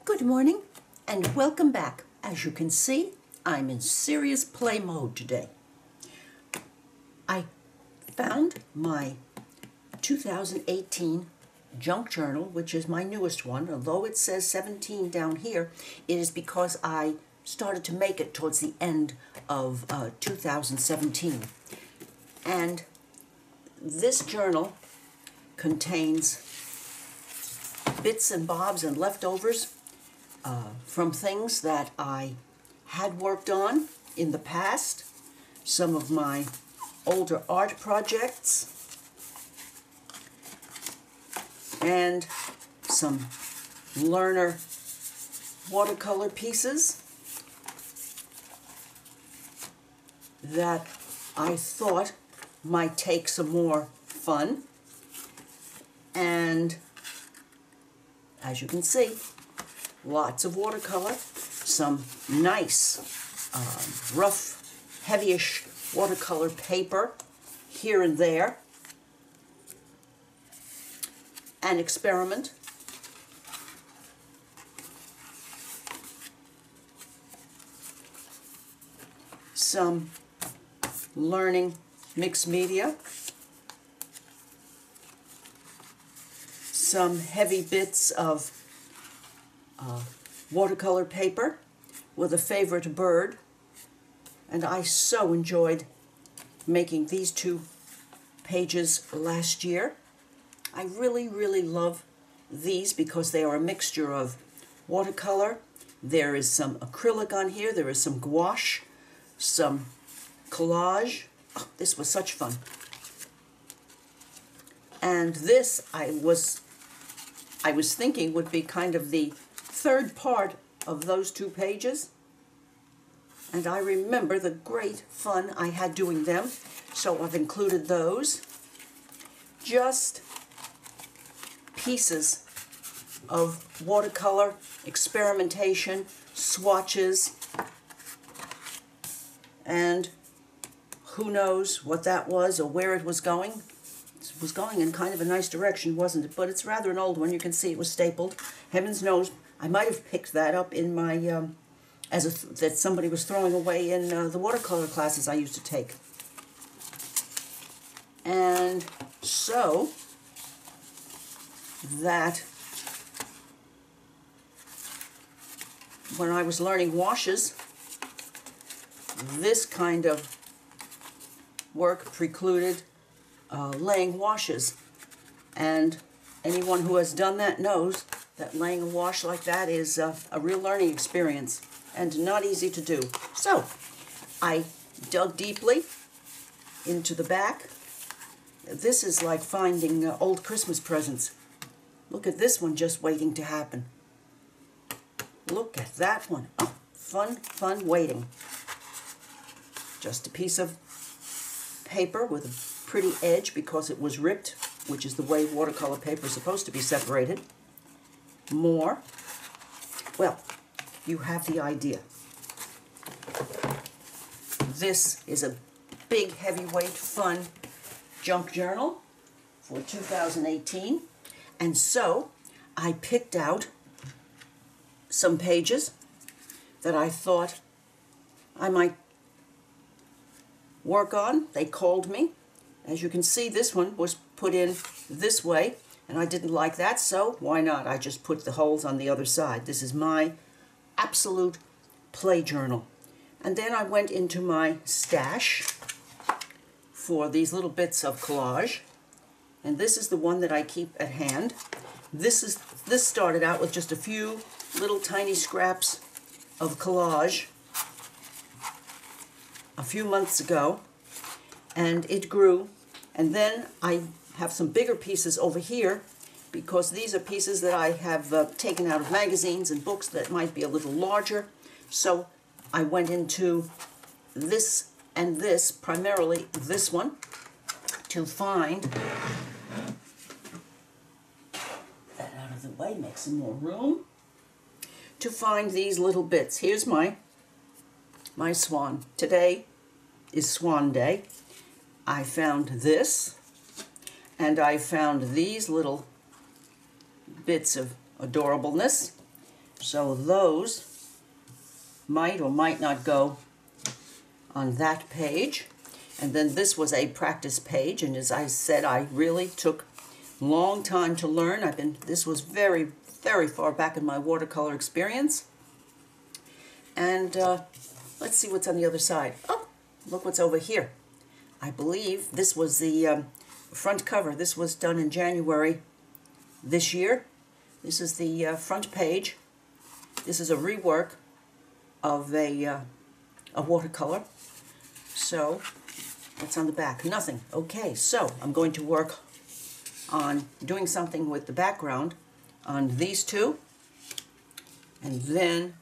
Good morning and welcome back. As you can see, I'm in serious play mode today. I found my 2018 junk journal, which is my newest one. Although it says 17 down here, it is because I started to make it towards the end of 2017. And this journal contains bits and bobs and leftovers from things that I had worked on in the past, some of my older art projects, and some learner watercolor pieces that I thought might take some more fun. And as you can see, lots of watercolor, some nice rough, heavyish watercolor paper here and there, an experiment, some learning mixed media, some heavy bits of watercolor paper with a favorite bird, and I so enjoyed making these two pages last year. I really love these because they are a mixture of watercolor. There is some acrylic on here, there is some gouache, some collage. Oh, this was such fun. And this I was thinking would be kind of the third part of those two pages, and I remember the great fun I had doing them, so I've included those. Just pieces of watercolor experimentation, swatches, and who knows what that was or where it was going. It was going in kind of a nice direction, wasn't it? But it's rather an old one. You can see it was stapled. Heavens knows, I might have picked that up in my, that somebody was throwing away in the watercolor classes I used to take. And so, that when I was learning washes, this kind of work precluded laying washes, and anyone who has done that knows that laying a wash like that is a real learning experience and not easy to do. So I dug deeply into the back. This is like finding old Christmas presents. Look at this one just waiting to happen. Look at that one. Oh, fun waiting. Just a piece of paper with a pretty edge because it was ripped, which is the way watercolor paper is supposed to be separated. More. Well, you have the idea. This is a big, heavyweight, fun junk journal for 2018, and so I picked out some pages that I thought I might work on. They called me. As you can see, this one was put in this way, and I didn't like that, so why not? I just put the holes on the other side. This is my absolute play journal. And then I went into my stash for these little bits of collage, and this is the one that I keep at hand. This started out with just a few little tiny scraps of collage a few months ago, and it grew. And then I have some bigger pieces over here because these are pieces that I have taken out of magazines and books that might be a little larger. So I went into this and this, primarily this one, to find that out of the way, make some more room, to find these little bits. Here's my swan. Today is Swan Day. I found this, and I found these little bits of adorableness. So those might or might not go on that page. And then this was a practice page, and as I said, I really took a long time to learn. This was very, very far back in my watercolor experience. And let's see what's on the other side. Oh, look what's over here. I believe this was the front cover. This was done in January this year. This is the front page. This is a rework of a watercolor. So, what's on the back? Nothing. Okay, so I'm going to work on doing something with the background on these two. And then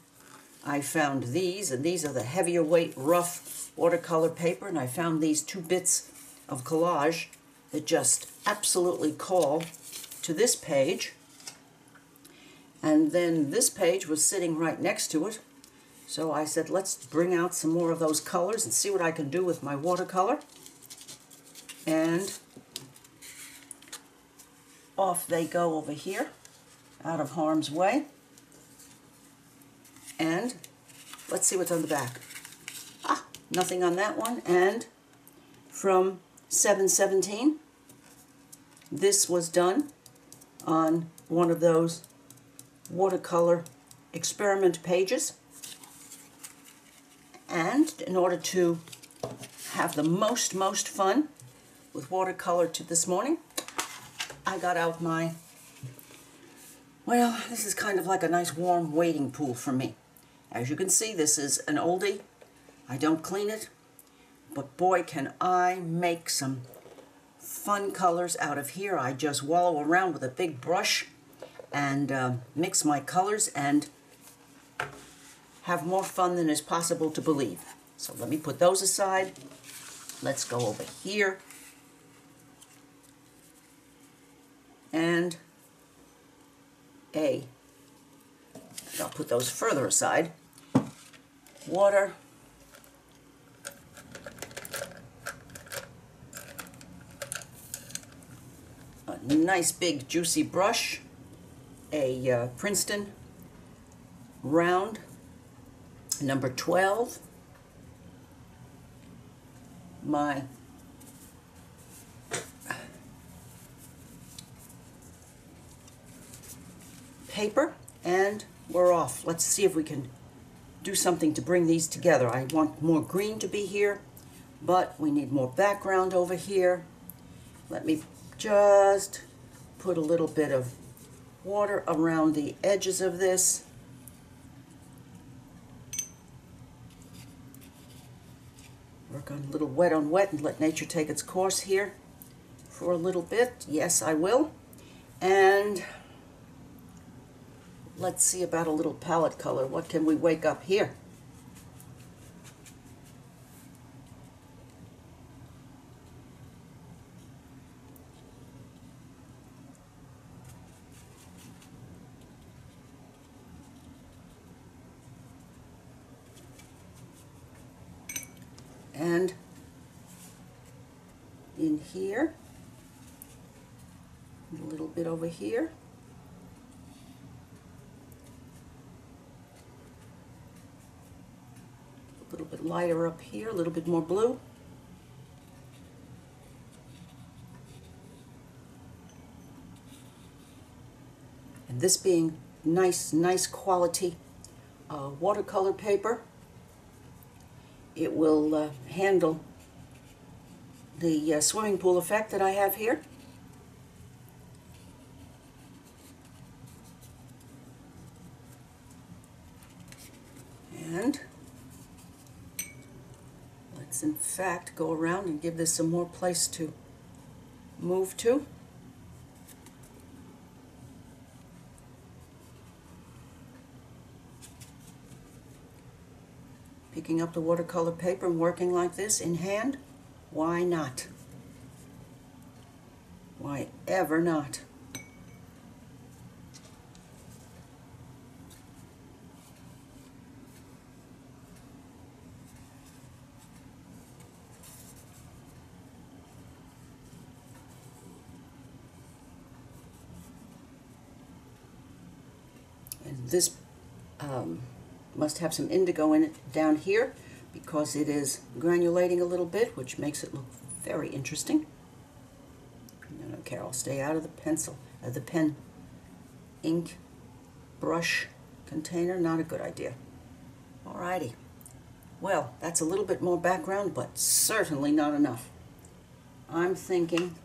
I found these, and these are the heavier weight rough watercolor paper, and I found these two bits of collage that just absolutely call to this page. And then this page was sitting right next to it. So I said, let's bring out some more of those colors and see what I can do with my watercolor. And off they go over here, out of harm's way. And let's see what's on the back. Ah, nothing on that one. And from 7/17, this was done on one of those watercolor experiment pages. And in order to have the most fun with watercolor this morning, I got out my, well, this is kind of like a nice warm wading pool for me. As you can see, this is an oldie. I don't clean it, but boy can I make some fun colors out of here. I just wallow around with a big brush and mix my colors and have more fun than is possible to believe. So let me put those aside. Let's go over here. And I'll put those further aside. Water. A nice big juicy brush. A Princeton round, number 12. My paper, and we're off. Let's see if we can do something to bring these together. I want more green to be here, but we need more background over here. Let me just put a little bit of water around the edges of this. Work on a little wet on wet and let nature take its course here for a little bit. Yes, I will. And let's see about a little palette color. What can we wake up here? And in here, and a little bit over here. A little bit lighter up here, a little bit more blue. And this being nice quality watercolor paper, it will handle the swimming pool effect that I have here. And let's in fact go around and give this some more place to move to. Picking up the watercolor paper and working like this in hand, why not? Why ever not? And this must have some indigo in it down here because it is granulating a little bit, which makes it look very interesting. No, no, Carol, stay out of the pencil, the pen ink brush container, not a good idea. Alrighty. Well, that's a little bit more background, but certainly not enough. I'm thinking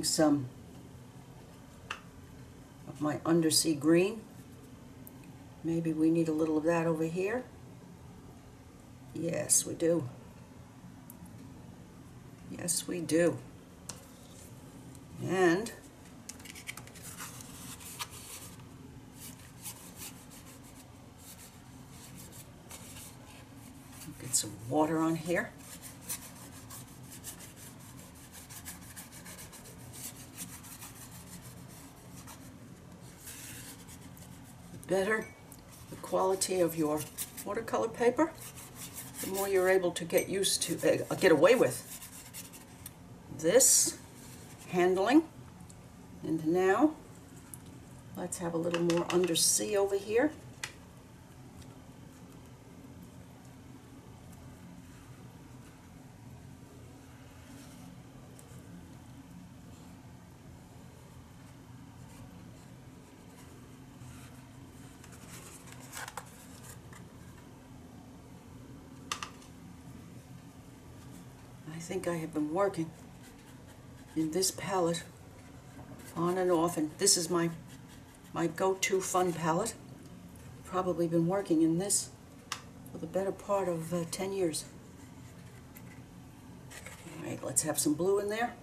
some of my undersea green. Maybe we need a little of that over here. Yes, we do. Yes, we do. And get some water on here. The better the quality of your watercolor paper, the more you're able to get used to, get away with this handling. And now let's have a little more undersea over here. I think I have been working in this palette on and off, and this is my go-to fun palette. Probably been working in this for the better part of 10 years. All right, let's have some blue in there.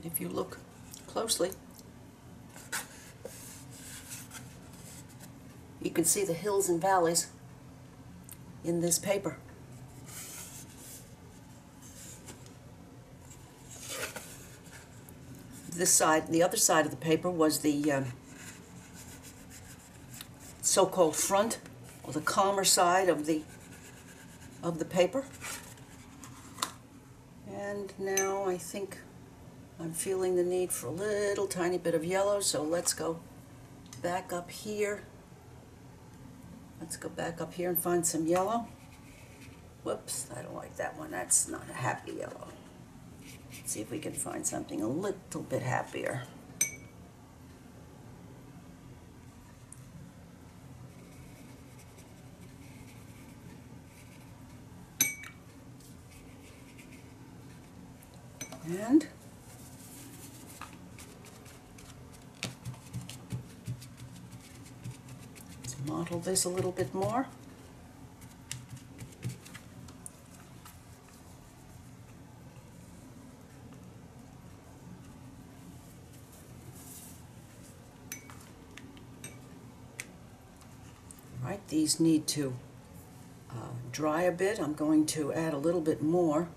And if you look closely, you can see the hills and valleys in this paper. This side, the other side of the paper was the so-called front, or the calmer side of the paper. And now I think I'm feeling the need for a little tiny bit of yellow, so let's go back up here. Let's go back up here and find some yellow. Whoops, I don't like that one. That's not a happy yellow. Let's see if we can find something a little bit happier. And let's model this a little bit more. Right, these need to dry a bit. I'm going to add a little bit more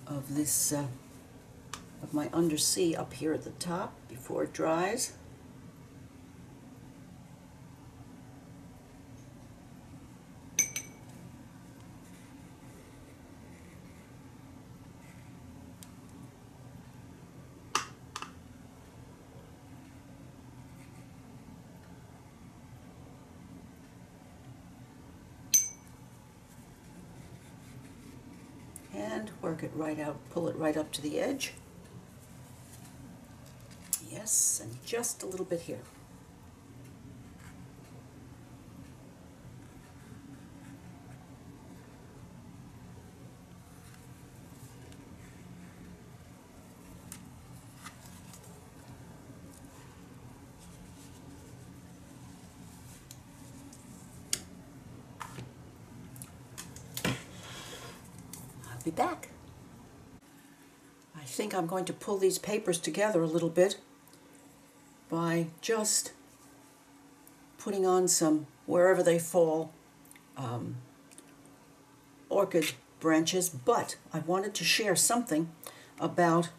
of this, of my undersea up here at the top before it dries. And work it right out, pull it right up to the edge. Yes, and just a little bit here. be back. I think I'm going to pull these papers together a little bit by just putting on some, wherever they fall, orchid branches, but I wanted to share something about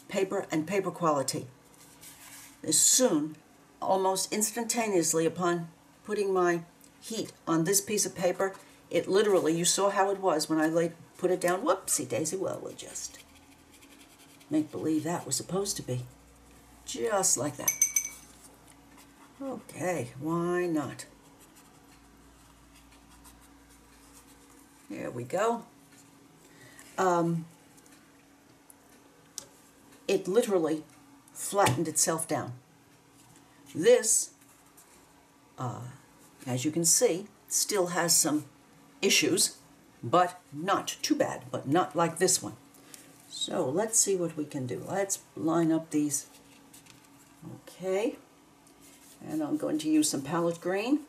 paper and paper quality. As soon, almost instantaneously upon putting my heat on this piece of paper, it literally, you saw how it was when I put it down. Whoopsie daisy, well, we'll just make believe that was supposed to be. Just like that. Okay, why not? There we go. It literally flattened itself down. This, as you can see, still has some issues, but not too bad, but not like this one. So let's see what we can do. Let's line up these. Okay, and I'm going to use some palette green.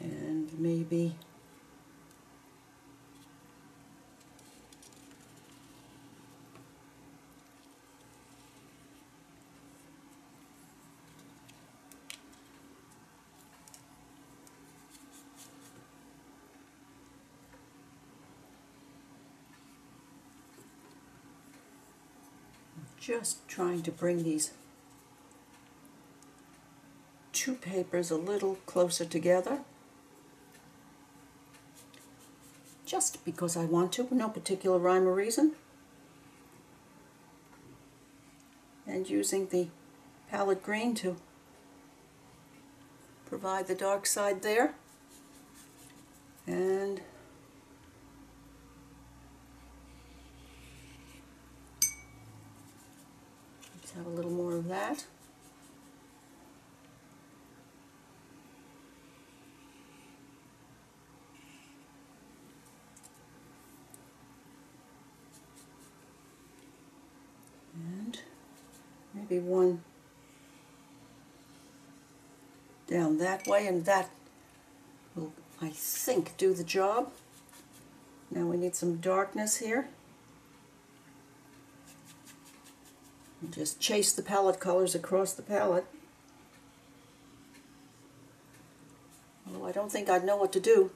And maybe just trying to bring these two papers a little closer together, just because I want to, no particular rhyme or reason. And using the palette green to provide the dark side there. And let's have a little more of that. And maybe one down that way, and that will, I think, do the job. Now we need some darkness here. And just chase the palette colors across the palette. Although I don't think I'd know what to do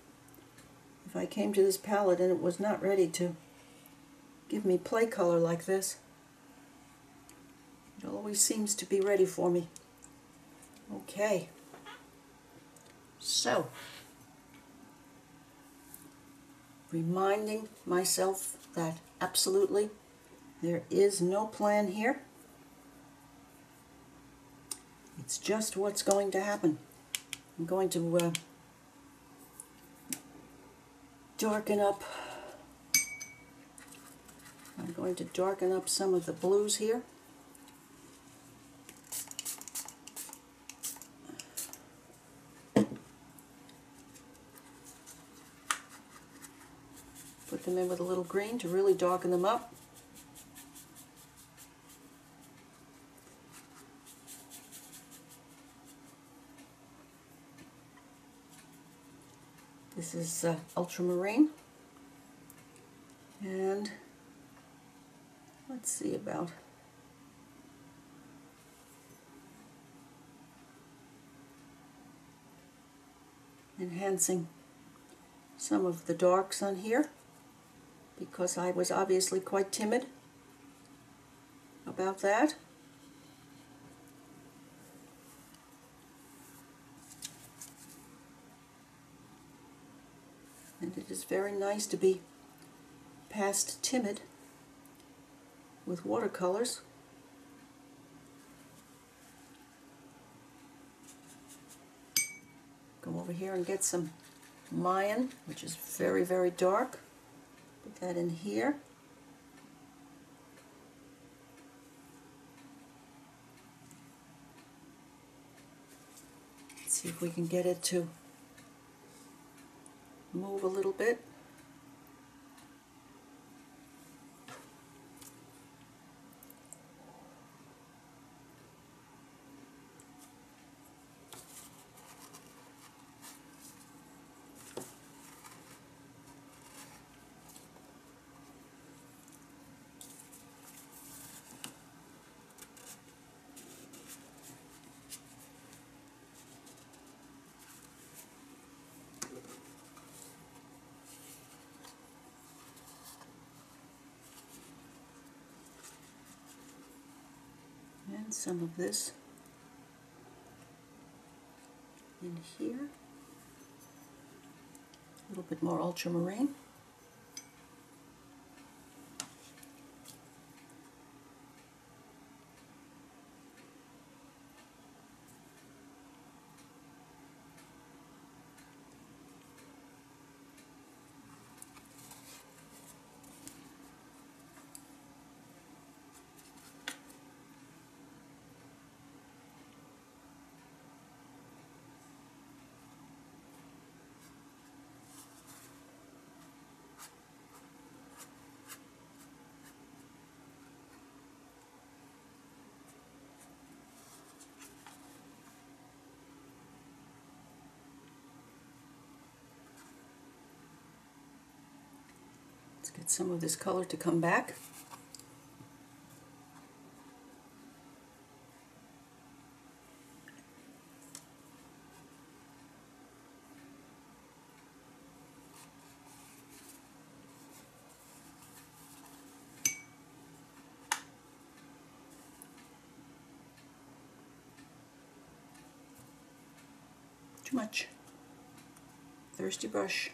if I came to this palette and it was not ready to give me play color like this. It always seems to be ready for me. Okay. So, reminding myself that absolutely there is no plan here. It's just what's going to happen. I'm going to darken up. I'm going to darken up some of the blues here. Put them in with a little green to really darken them up. This is ultramarine, and let's see about enhancing some of the darks on here, because I was obviously quite timid about that. And it is very nice to be past timid with watercolors. Go over here and get some Mayan, which is very, very dark. Put that in here. Let's see if we can get it to move a little bit. And some of this in here. A little bit more ultramarine. Let's get some of this color to come back. Too much. Thirsty brush.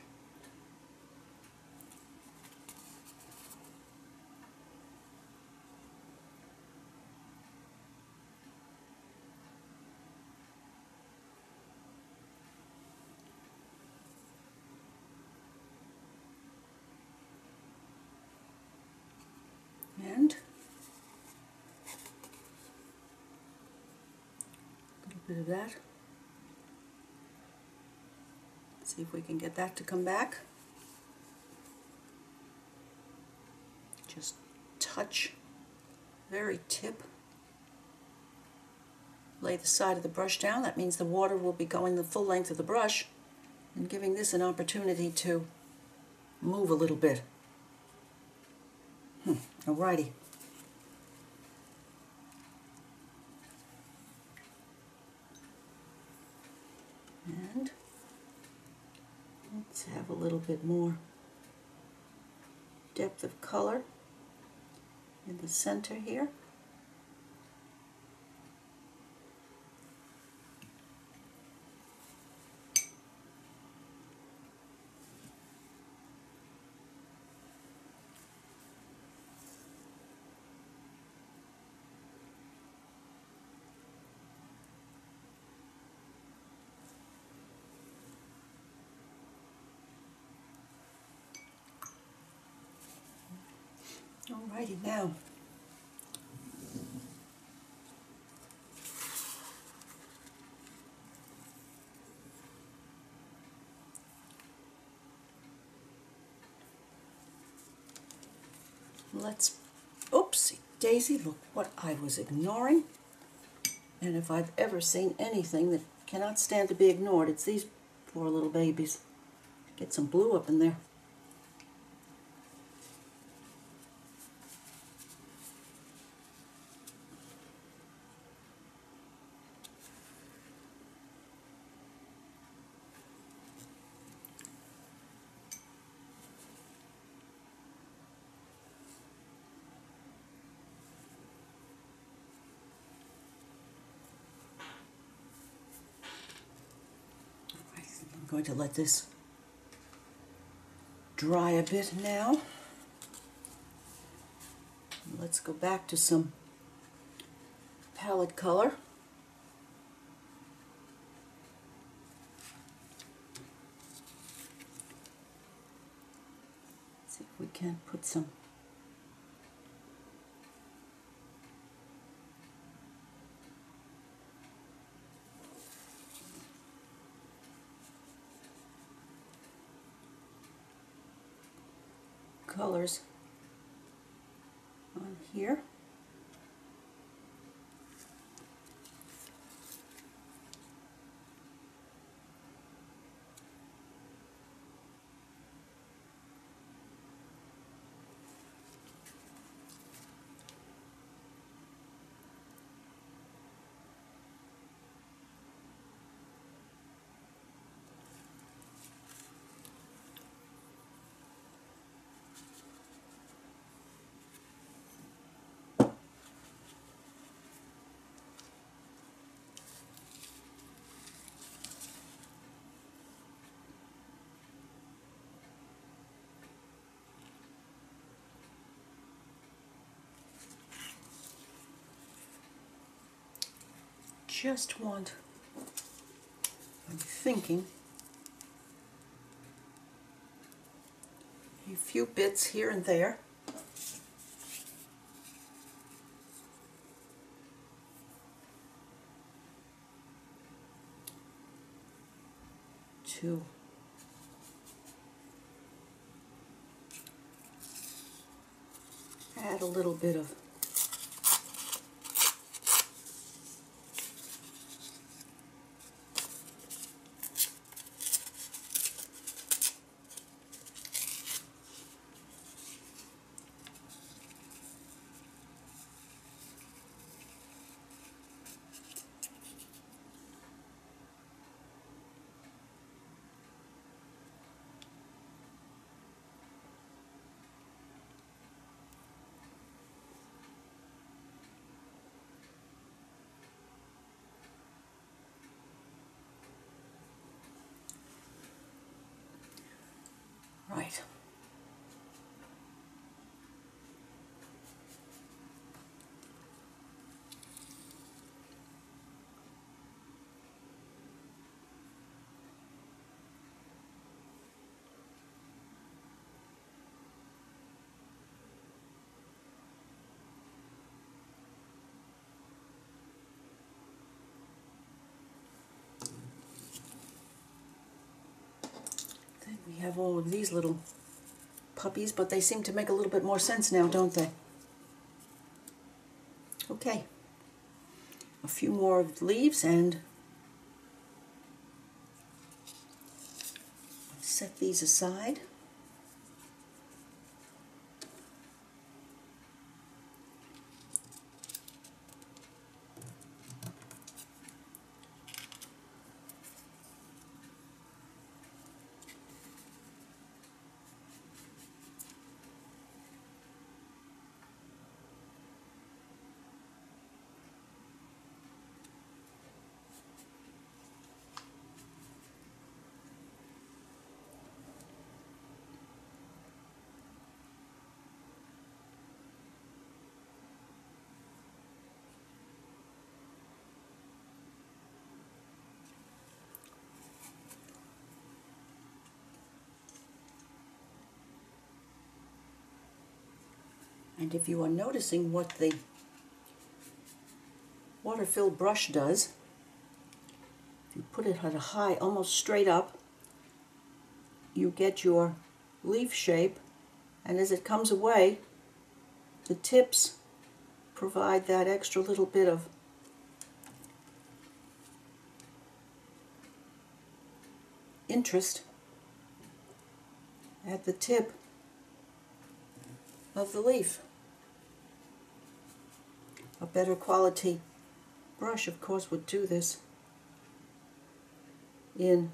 And a little bit of that. See if we can get that to come back. Just touch, very tip. Lay the side of the brush down. That means the water will be going the full length of the brush and giving this an opportunity to move a little bit. Alrighty. And let's have a little bit more depth of color in the center here. Alrighty, now let's, oopsie daisy, look what I was ignoring. And if I've ever seen anything that cannot stand to be ignored, it's these poor little babies. Get some blue up in there. I'm going to let this dry a bit now. Let's go back to some palette color. See if we can put some colors on here. just want, I'm thinking, a few bits here and there. To add a little bit of right. Then we have all of these little puppies, but they seem to make a little bit more sense now, don't they? Okay, a few more leaves and set these aside. And if you are noticing what the water-filled brush does, if you put it at a high, almost straight up, you get your leaf shape, and as it comes away, the tips provide that extra little bit of interest at the tip of the leaf. A better quality brush, of course, would do this in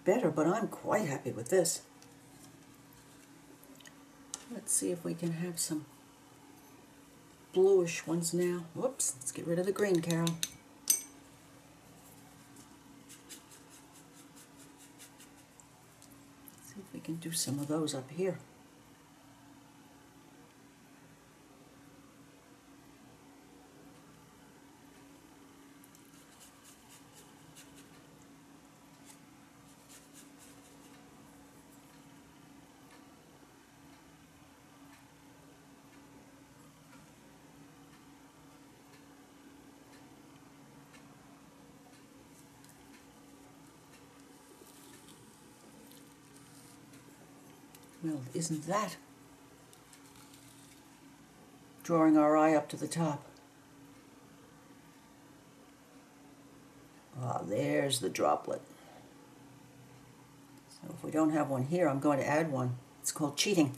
better, but I'm quite happy with this. Let's see if we can have some bluish ones now. Whoops, let's get rid of the green, Carol. See if we can do some of those up here. Well, isn't that drawing our eye up to the top? Ah, there's the droplet. So if we don't have one here, I'm going to add one. It's called cheating.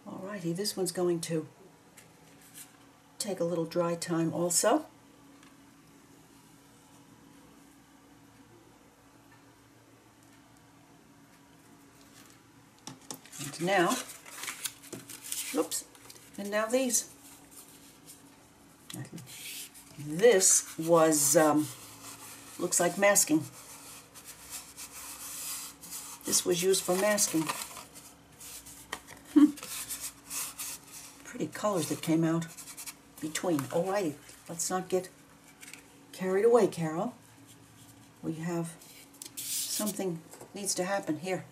Alrighty, this one's going to take a little dry time also. And now, oops, and now these. This was Looks like masking. This was used for masking. Pretty colors that came out between. Alrighty, let's not get carried away, Carol. We have something needs to happen here.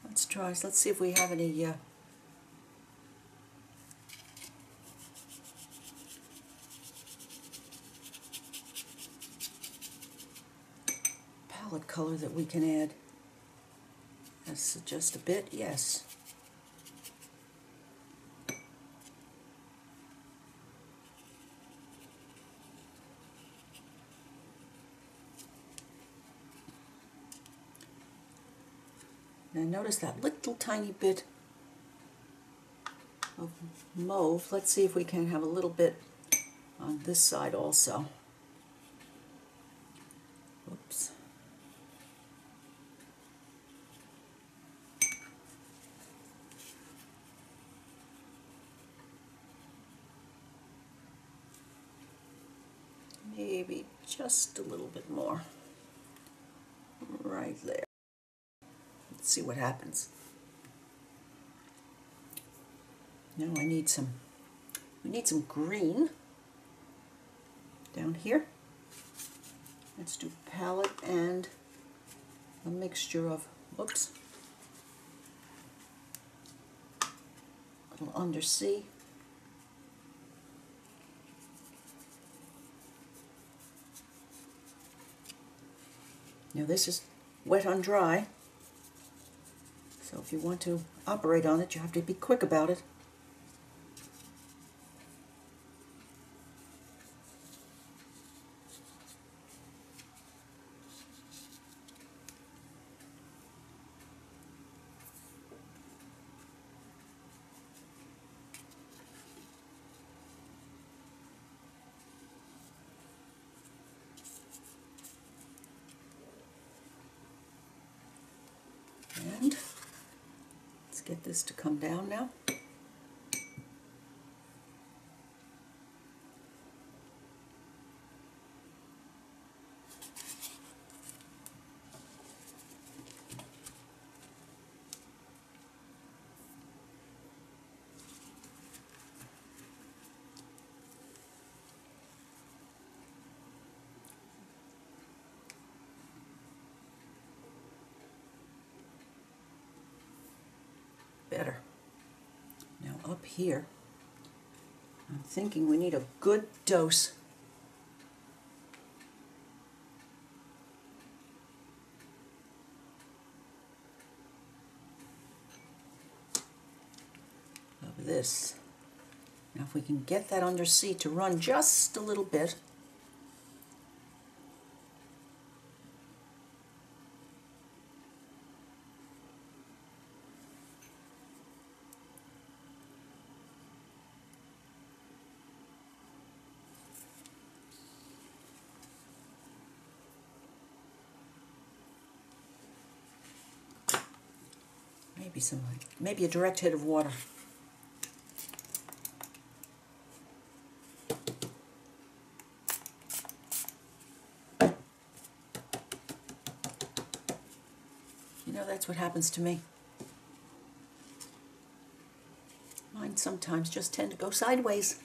Let's try. Let's see if we have any palette color that we can add. That's just a bit, yes. Now notice that little tiny bit of mauve. Let's see if we can have a little bit on this side also. Oops. Maybe just a little bit more. Right there. Let's see what happens. Now we need some green down here. Let's do palette and a mixture of, oops, a little undersea. Now this is wet on dry, so if you want to operate on it, you have to be quick about it. And let's get this to come down now. Better. Now up here, I'm thinking we need a good dose of this. Now if we can get that undersea to run just a little bit, maybe a direct hit of water. You know, that's what happens to me. Mine sometimes just tend to go sideways.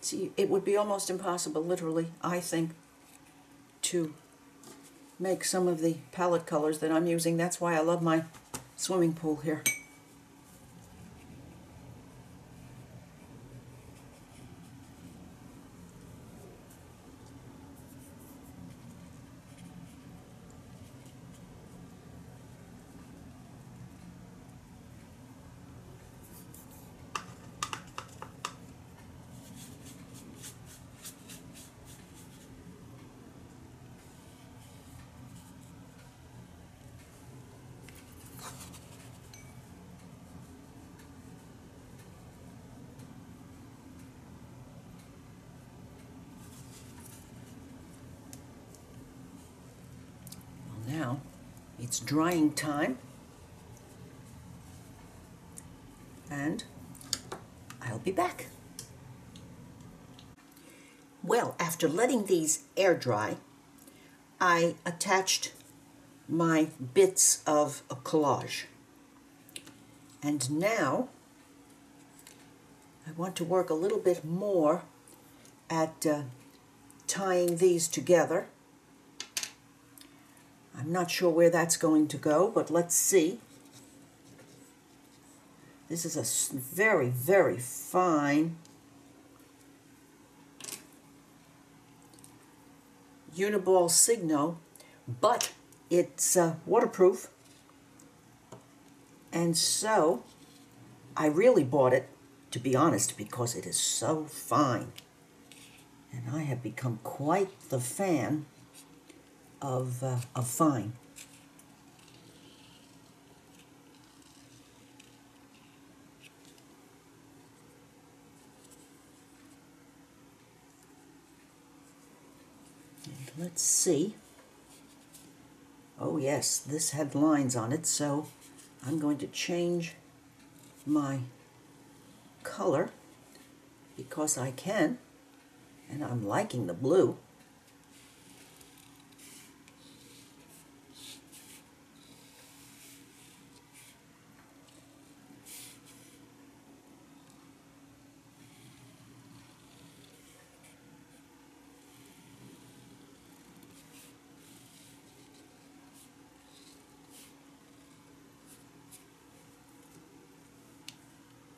See, it would be almost impossible, literally, I think, to make some of the palette colors that I'm using. That's why I love my swimming pool here. It's drying time, and I'll be back. Well, after letting these air dry, I attached my bits of a collage. And now I want to work a little bit more at tying these together. I'm not sure where that's going to go, but let's see. This is a very, very fine uniball signo, but it's waterproof, and so I really bought it, to be honest, because it is so fine. And I have become quite the fan of fine. And let's see. Oh yes, this had lines on it, so I'm going to change my color because I can, and I'm liking the blue.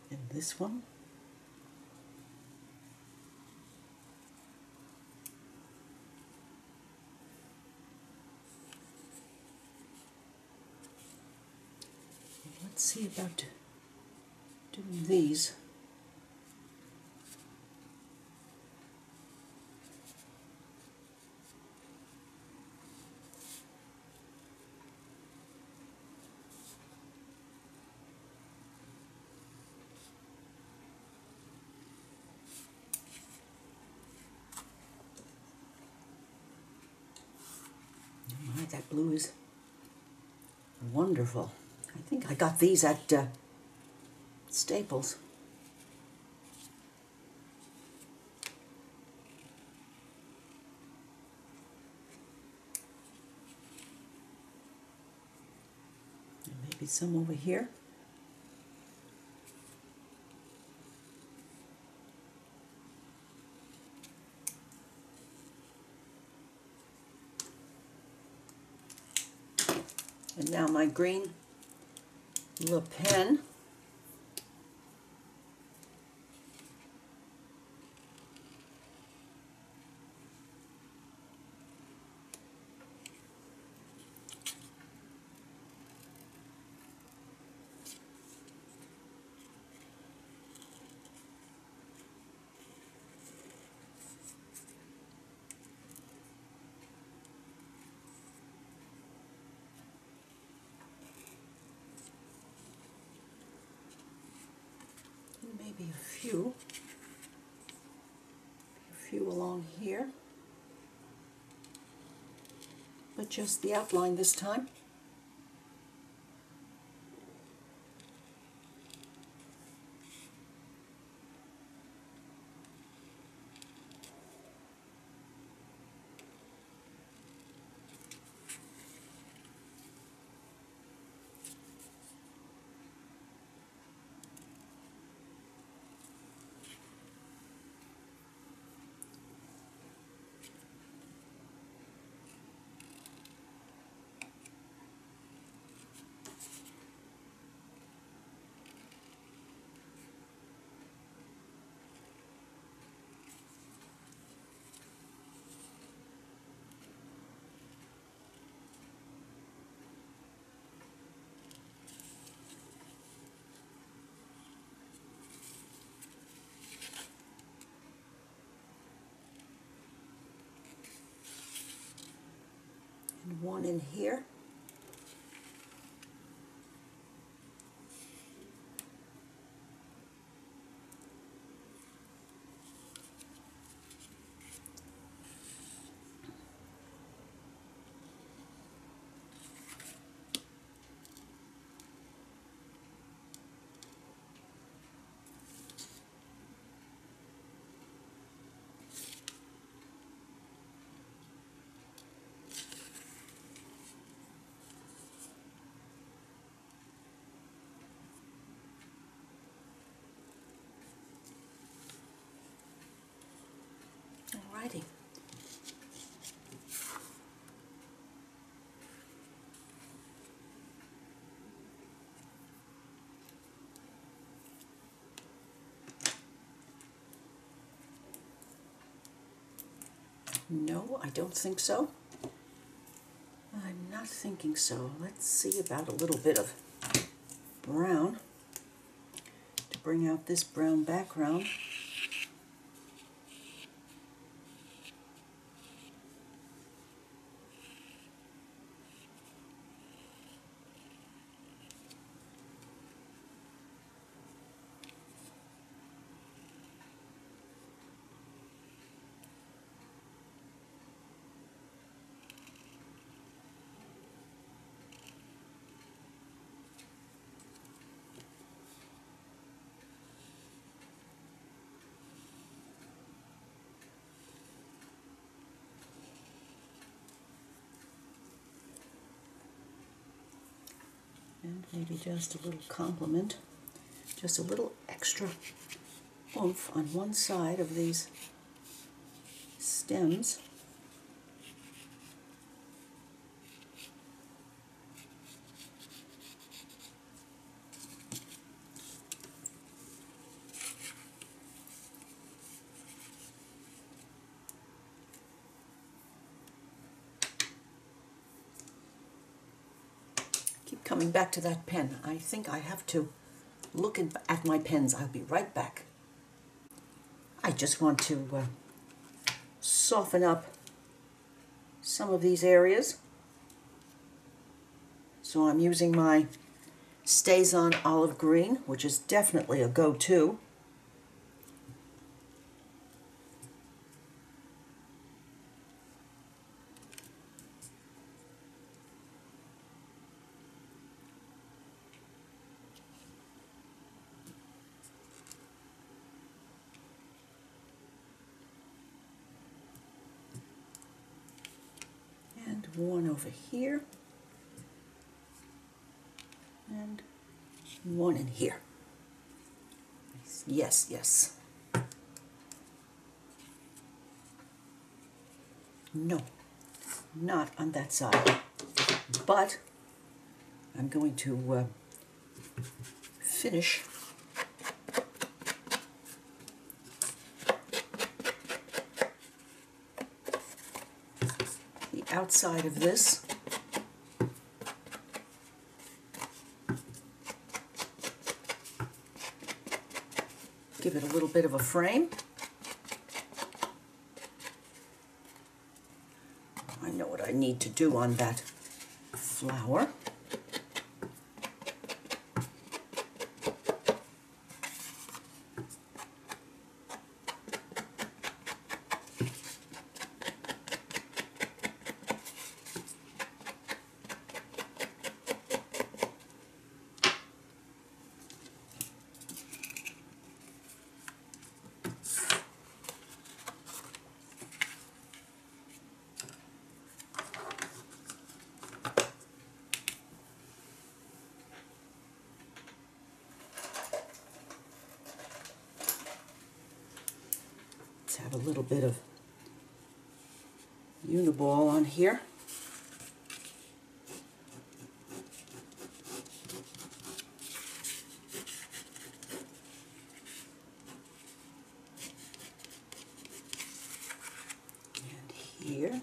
And this one. Let's see about doing these. Oh my, that blue is wonderful. I think I got these at Staples. And maybe some over here. And now my green Le Pen. Maybe a few along here, but just the outline this time. And one in here. No, I don't think so. I'm not thinking so. Let's see about a little bit of brown to bring out this brown background. And maybe just a little complement, just a little extra oomph on one side of these stems. Keep coming back to that pen. I think I have to look at my pens. I'll be right back. I just want to soften up some of these areas. So I'm using my StazOn olive green, which is definitely a go-to. And one over here. And one in here. Yes, yes. No, not on that side. But I'm going to finish the outside of this. Give it a little bit of a frame. I know what I need to do on that flower. Have a little bit of uniball on here. And here.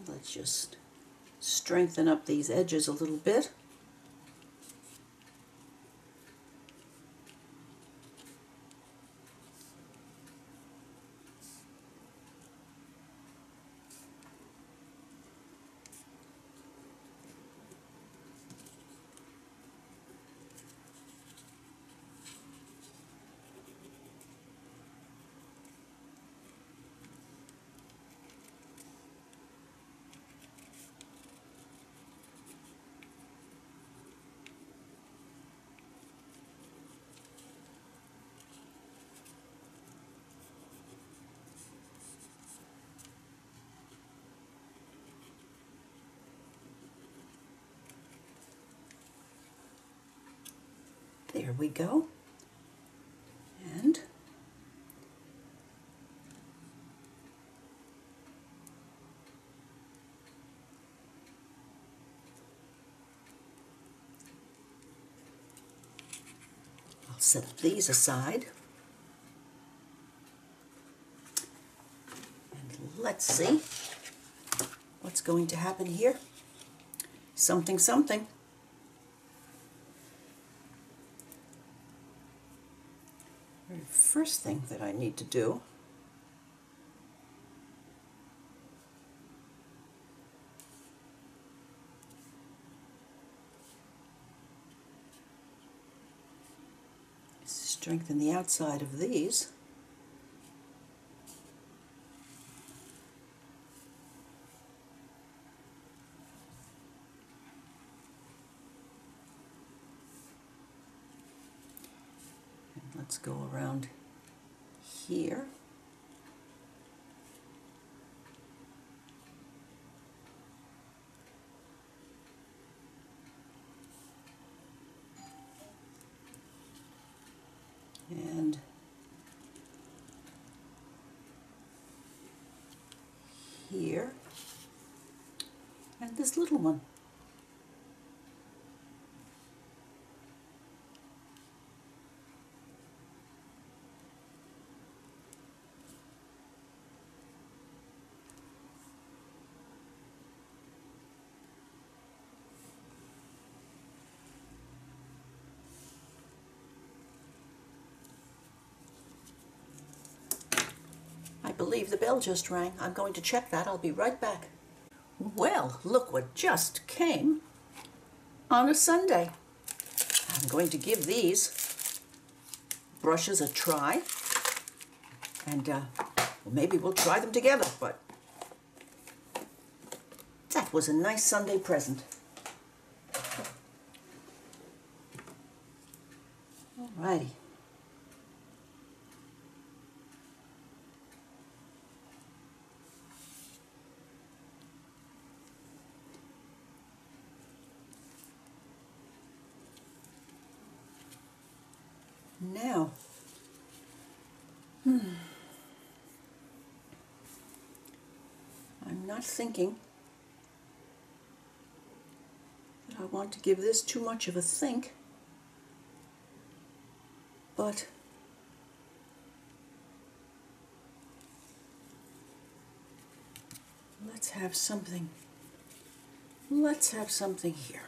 Let's just strengthen up these edges a little bit. There we go. And I'll set these aside. And let's see what's going to happen here. Something, something. The first thing that I need to do is strengthen the outside of these. Let's go around here. And here. And this little one. I believe the bell just rang. I'm going to check that. I'll be right back. Well, look what just came on a Sunday. I'm going to give these brushes a try, and maybe we'll try them together, but that was a nice Sunday present. Alrighty. Now, I'm not thinking that I want to give this too much of a think, but let's have something here.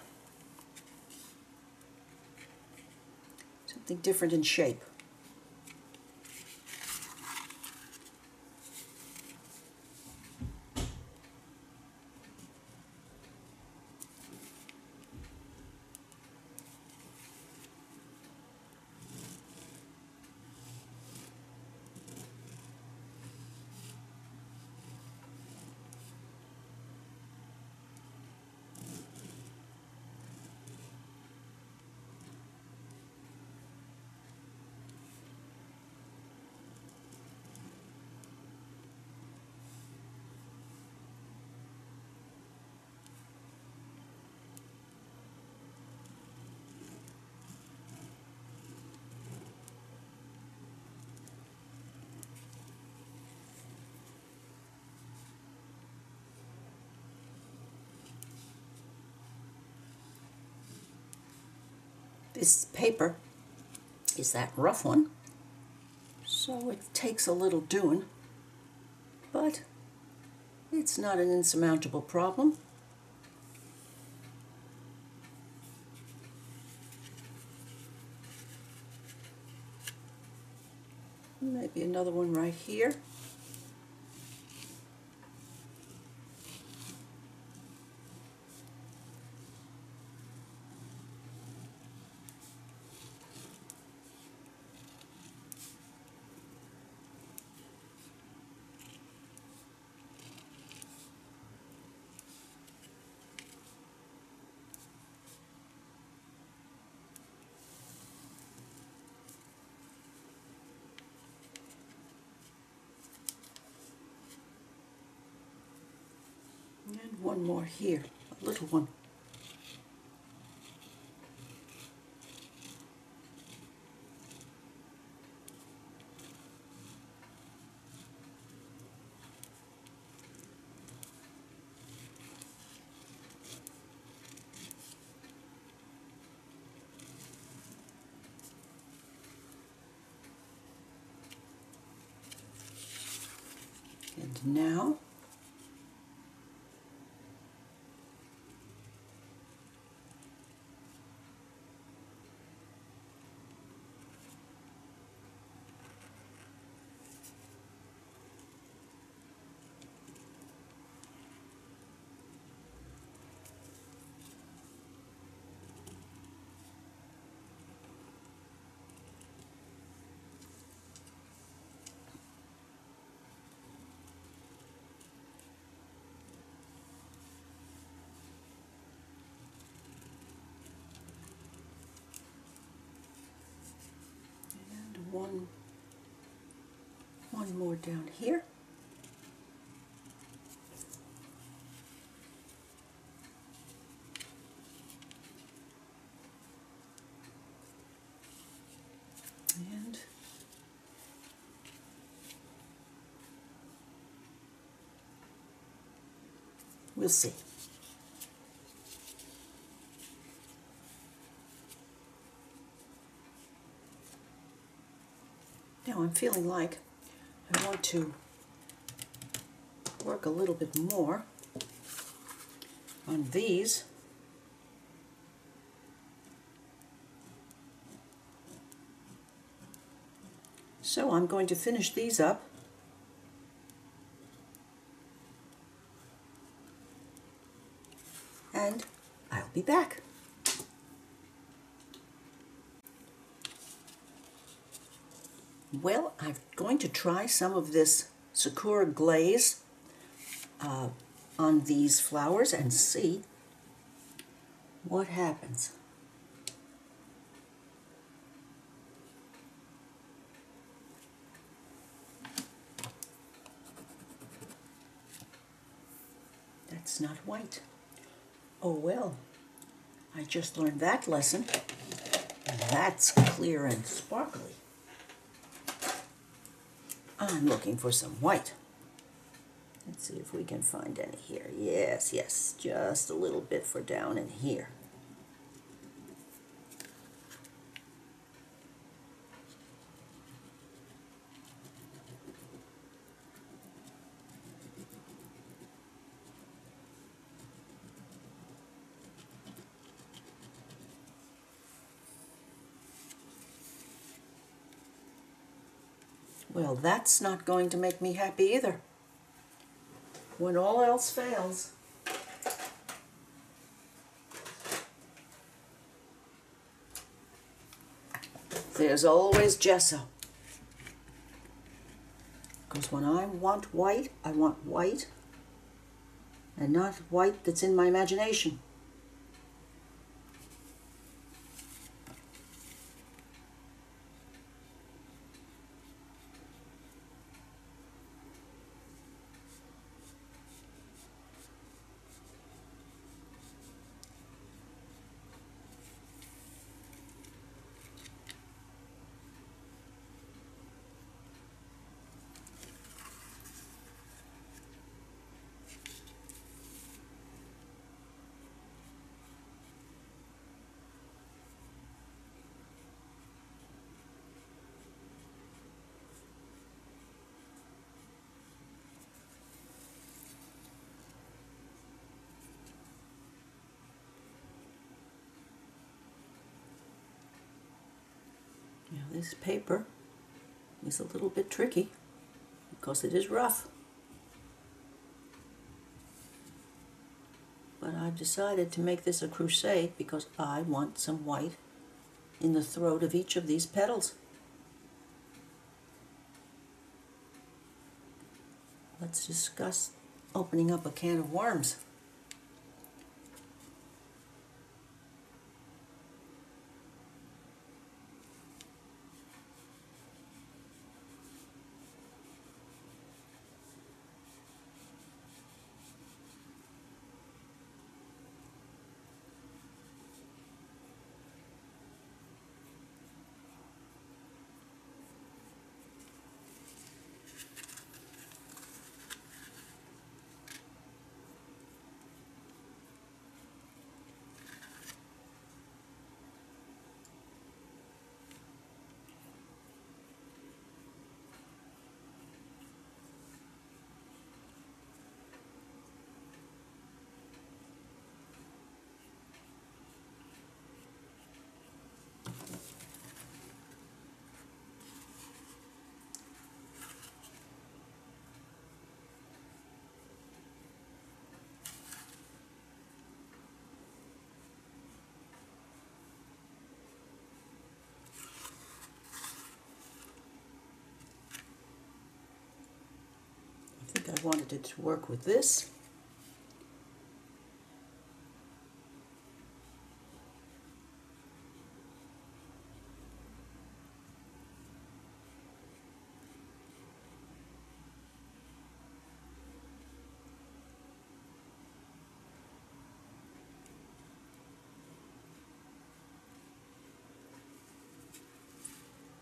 Something different in shape. This paper is that rough one, so it takes a little doing, but it's not an insurmountable problem. Maybe another one right here. And one more here, a little one. And now one more down here. And we'll see. Now I'm feeling like I want to work a little bit more on these. So I'm going to finish these up. And I'll be back. Well, I'm going to try some of this Sakura glaze on these flowers and see what happens. That's not white. Oh well, I just learned that lesson. That's clear and sparkly. I'm looking for some white. Let's see if we can find any here. Yes, yes, just a little bit for down in here. Well, that's not going to make me happy either. When all else fails, there's always gesso. Because when I want white and not white that's in my imagination. Now this paper is a little bit tricky because it is rough. But I've decided to make this a crusade because I want some white in the throat of each of these petals. Let's discuss opening up a can of worms. think I wanted it to work with this.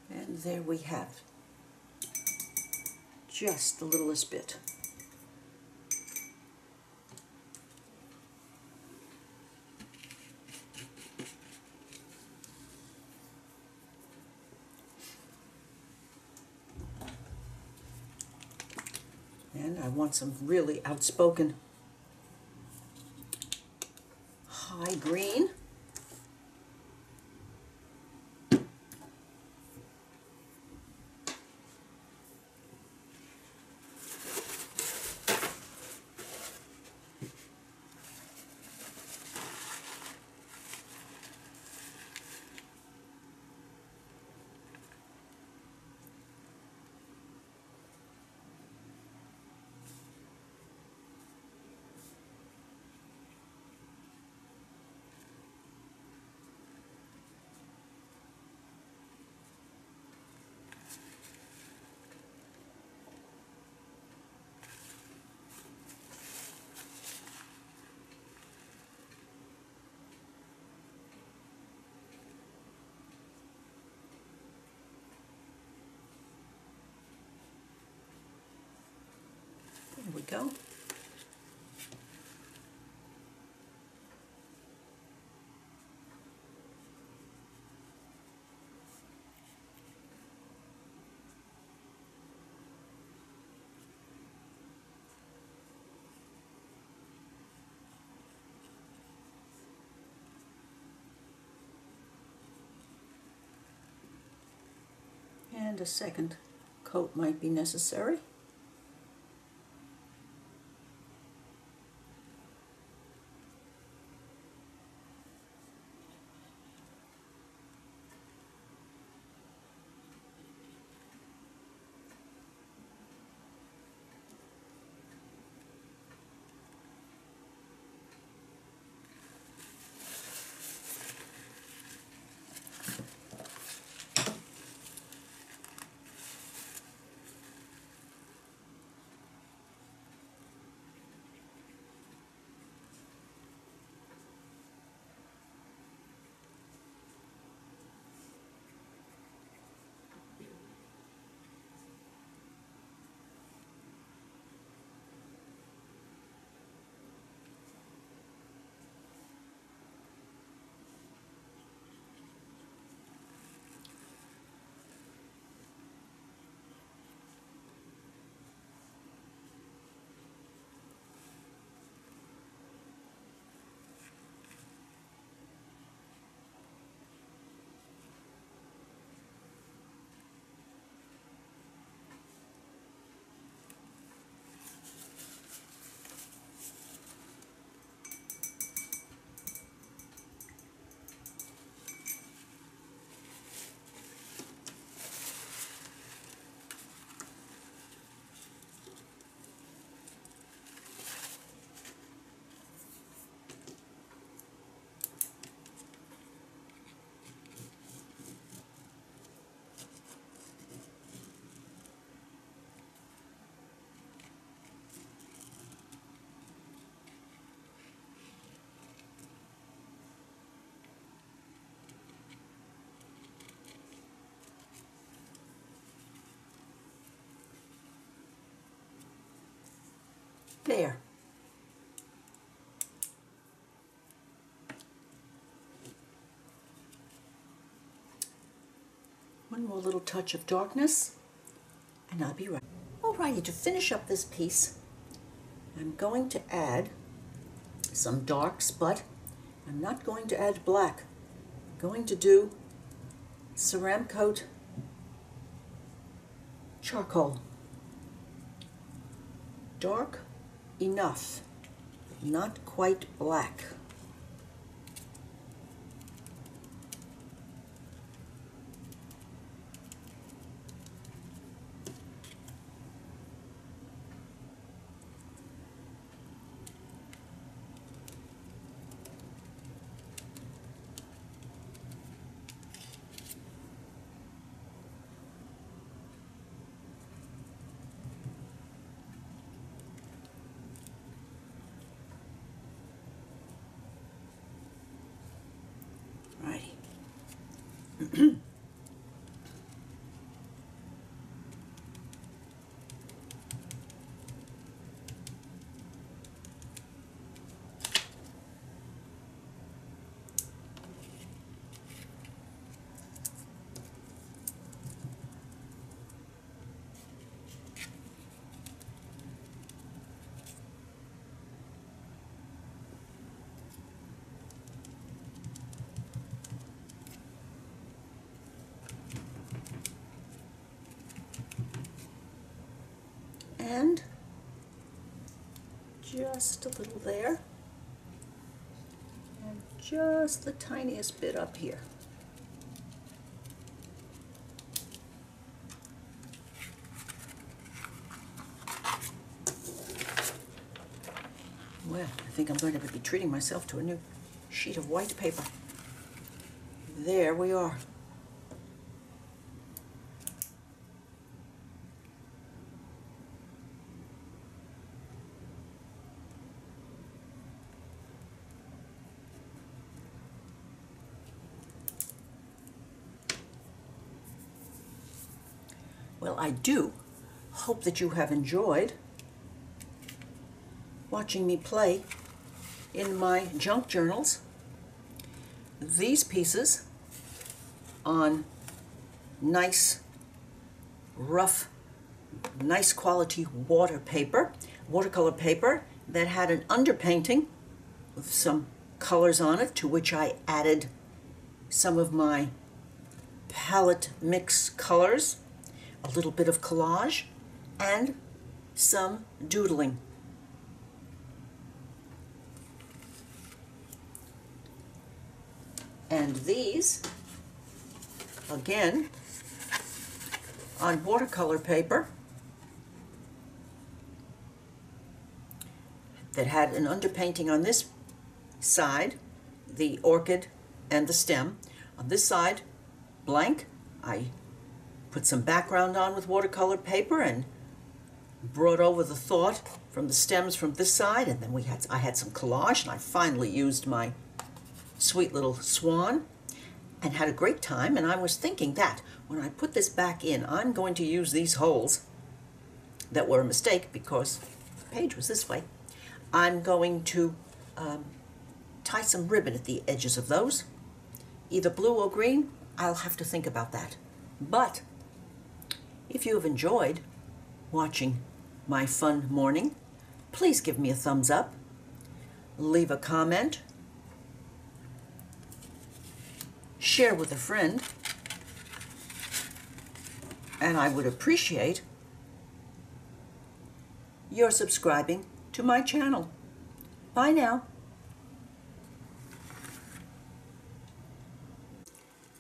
And there we have just the littlest bit. And I want some really outspoken high green. There we go. And a second coat might be necessary. There. One more little touch of darkness, and I'll be right. Alrighty, to finish up this piece, I'm going to add some darks, but I'm not going to add black. I'm going to do Ceramcoat charcoal. Dark enough, not quite black. And just a little there, and just the tiniest bit up here. Well, I think I'm going to be treating myself to a new sheet of white paper. There we are. Well, I do hope that you have enjoyed watching me play in my junk journals. These pieces on nice, rough, nice quality watercolor paper that had an underpainting with some colors on it, to which I added some of my palette mix colors, a little bit of collage, and some doodling. And these, again, on watercolor paper that had an underpainting on this side, the orchid and the stem. On this side, blank. I put some background on with watercolor paper and brought over the thought from the stems from this side, and then I had some collage, and I finally used my sweet little swan and had a great time. And I was thinking that when I put this back in, I'm going to use these holes that were a mistake because the page was this way. I'm going to tie some ribbon at the edges of those, either blue or green. I'll have to think about that. But if you have enjoyed watching my fun morning, please give me a thumbs up, leave a comment, share with a friend, and I would appreciate your subscribing to my channel. Bye now.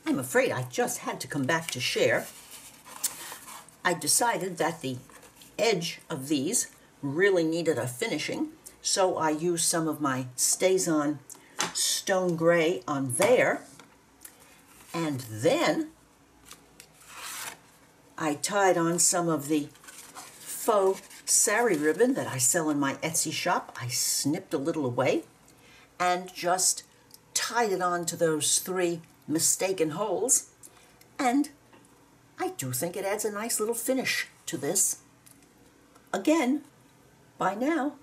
I'm afraid I just had to come back to share. I decided that the edge of these really needed a finishing, so I used some of my StazOn stone gray on there, and then I tied on some of the faux sari ribbon that I sell in my Etsy shop. I snipped a little away and just tied it on to those 3 mistaken holes, and I do think it adds a nice little finish to this. Again, bye now.